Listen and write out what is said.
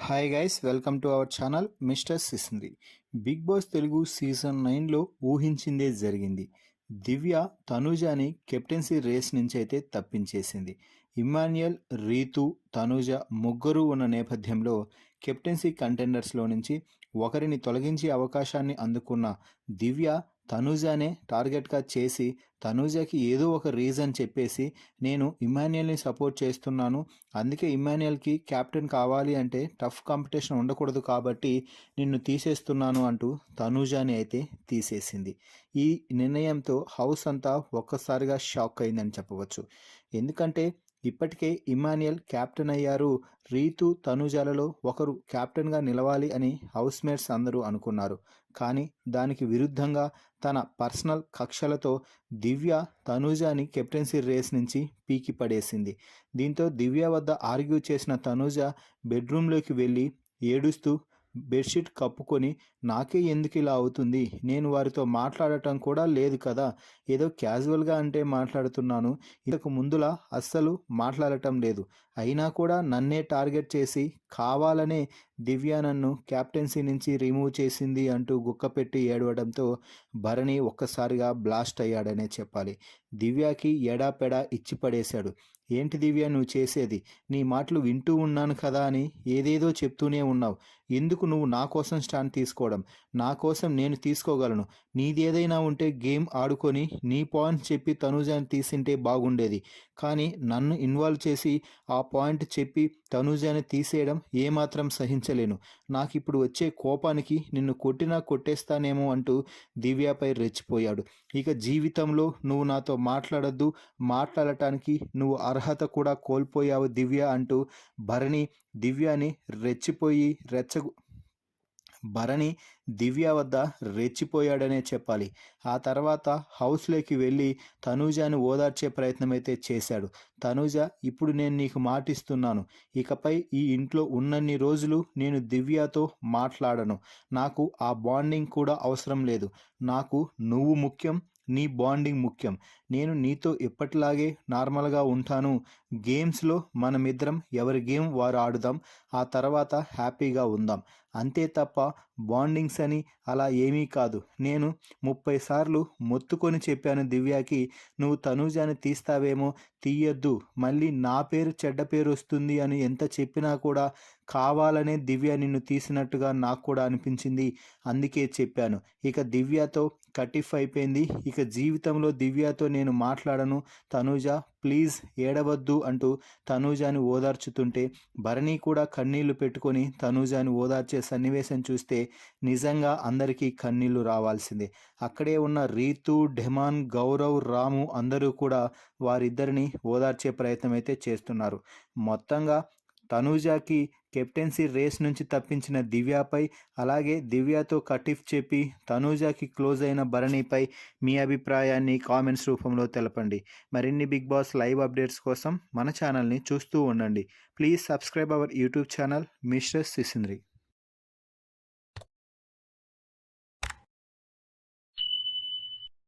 Hi guys, welcome to our channel mister Sisindri. Bigg Boss Telugu season 9లో ఊహించిందే జరిగింది. Divya తనూజని captaincy race నుంచి అయితే తప్పించేసింది. ఇమ్మాన్యుయల్, రీతు, తనూజ ముగ్గురు ఉన్న నేపథ్యంలో కెప్టెన్సీ కంటెండర్స్లో నుంచి ఒకరిని తొలగించే అవకాశాన్ని అందుకున్న దివ్య తనూజానే టార్గెట్గా చేసి తనూజకి ఏదో ఒక రీజన్ చెప్పేసి నేను ఇమ్మాన్యుయల్ని సపోర్ట్ చేస్తున్నాను, అందుకే ఇమ్మాన్యుయల్కి క్యాప్టెన్ కావాలి అంటే టఫ్ కాంపిటీషన్ ఉండకూడదు కాబట్టి నిన్ను తీసేస్తున్నాను అంటూ తనూజాని అయితే తీసేసింది. ఈ నిర్ణయంతో హౌస్ అంతా ఒక్కసారిగా షాక్ అయిందని చెప్పవచ్చు. ఎందుకంటే ఇప్పటికే ఇమ్మాన్యుయల్ క్యాప్టెన్ అయ్యారు, రీతు, తనూజాలలో ఒకరు క్యాప్టెన్గా నిలవాలి అని హౌస్ మేట్స్ అందరూ అనుకున్నారు. కానీ దానికి విరుద్ధంగా తన పర్సనల్ కక్షలతో దివ్య తనూజాని కెప్టెన్సీ రేస్ నుంచి పీకి పడేసింది. దీంతో దివ్య వద్ద ఆర్గ్యూ చేసిన తనూజ బెడ్రూమ్లోకి వెళ్ళి ఏడుస్తూ బెడ్షీట్ కప్పుకొని నాకే ఎందుకు ఇలా అవుతుంది, నేను వారితో మాట్లాడటం కూడా లేదు కదా, ఏదో క్యాజువల్గా అంటే మాట్లాడుతున్నాను, ఇంతకు ముందులా అస్సలు మాట్లాడటం లేదు, అయినా కూడా నన్నే టార్గెట్ చేసి కావాలనే దివ్య నన్ను క్యాప్టెన్సీ నుంచి రిమూవ్ చేసింది అంటూ గుక్కపెట్టి ఏడవడంతో భరణి ఒక్కసారిగా బ్లాస్ట్ అయ్యాడనే చెప్పాలి. దివ్యకి ఎడాపెడా ఇచ్చి పడేశాడు. ఏంటి దివ్య నువ్వు చేసేది, నీ మాటలు వింటూ ఉన్నాను కదా అని ఏదేదో చెప్తూనే ఉన్నావు, ఎందుకు నువ్వు నా కోసం స్టాండ్ తీసుకోవడం, నా కోసం నేను తీసుకోగలను, నీదేదైనా ఉంటే గేమ్ ఆడుకొని నీ పాయింట్ చెప్పి తనూజాని తీసింటే బాగుండేది, కానీ నన్ను ఇన్వాల్వ్ చేసి ఆ పాయింట్ చెప్పి తనూజాని తీసేయడం ఏమాత్రం సహించలేను, నాకు ఇప్పుడు వచ్చే కోపానికి నిన్ను కొట్టినా కొట్టేస్తానేమో అంటూ దివ్యపై రెచ్చిపోయాడు. ఇక జీవితంలో నువ్వు నాతో మాట్లాడద్దు, మాట్లాడటానికి నువ్వు అర్హత కూడా కోల్పోయావు దివ్య అంటూ భరణి దివ్యని భరణి దివ్య వద్ద రెచ్చిపోయాడనే చెప్పాలి. ఆ తర్వాత హౌస్లోకి వెళ్ళి తనూజాని ఓదార్చే ప్రయత్నం అయితే చేశాడు. తనూజ, ఇప్పుడు నేను నీకు మాటిస్తున్నాను, ఇకపై ఈ ఇంట్లో ఉన్నన్ని రోజులు నేను దివ్యతో మాట్లాడను, నాకు ఆ బాండింగ్ కూడా అవసరం లేదు, నాకు నువ్వు ముఖ్యం, నీ బాండింగ్ ముఖ్యం, నేను నీతో ఎప్పటిలాగే నార్మల్గా ఉంటాను, గేమ్స్లో మనమిద్దరం ఎవరి గేమ్ వారు ఆడుదాం, ఆ తర్వాత హ్యాపీగా ఉందాం, అంతే తప్ప బాండింగ్స్ అని అలా ఏమీ కాదు. నేను 30 సార్లు మొత్తుకొని చెప్పాను దివ్యకి, నువ్వు తనూజాని తీస్తావేమో తీయొద్దు, మళ్ళీ నా పేరు చెడ్డ పేరు వస్తుంది అని ఎంత చెప్పినా కూడా కావాలనే దివ్య నిన్ను తీసినట్టుగా నాకు కూడా అనిపించింది, అందుకే చెప్పాను. ఇక దివ్యతో కటిఫ్ అయిపోయింది, ఇక జీవితంలో దివ్యతో నేను మాట్లాడను, తనూజ ప్లీజ్ ఏడవద్దు అంటూ తనూజాని ఓదార్చుతుంటే భరణి కూడా కన్నీళ్లు పెట్టుకొని తనూజాని ఓదార్చే సన్నివేశం చూస్తే నిజంగా అందరికీ కన్నీళ్లు రావాల్సిందే. అక్కడే ఉన్న రీతు, డెమాన్, గౌరవ్, రాము అందరూ కూడా వారిద్దరిని ఓదార్చే ప్రయత్నం అయితే చేస్తున్నారు. మొత్తంగా తనూజకి కెప్టెన్సీ రేస్ నుంచి తప్పించిన దివ్యపై, అలాగే దివ్యతో కటిఫ్ చెప్పి తనూజకి క్లోజ్ అయిన భరణిపై మీ అభిప్రాయాన్ని కామెంట్స్ రూపంలో తెలపండి. మరిన్ని బిగ్ బాస్ లైవ్ అప్డేట్స్ కోసం మన ఛానల్ని చూస్తూ ఉండండి. Please subscribe our YouTube channel mister సిసింద్రి.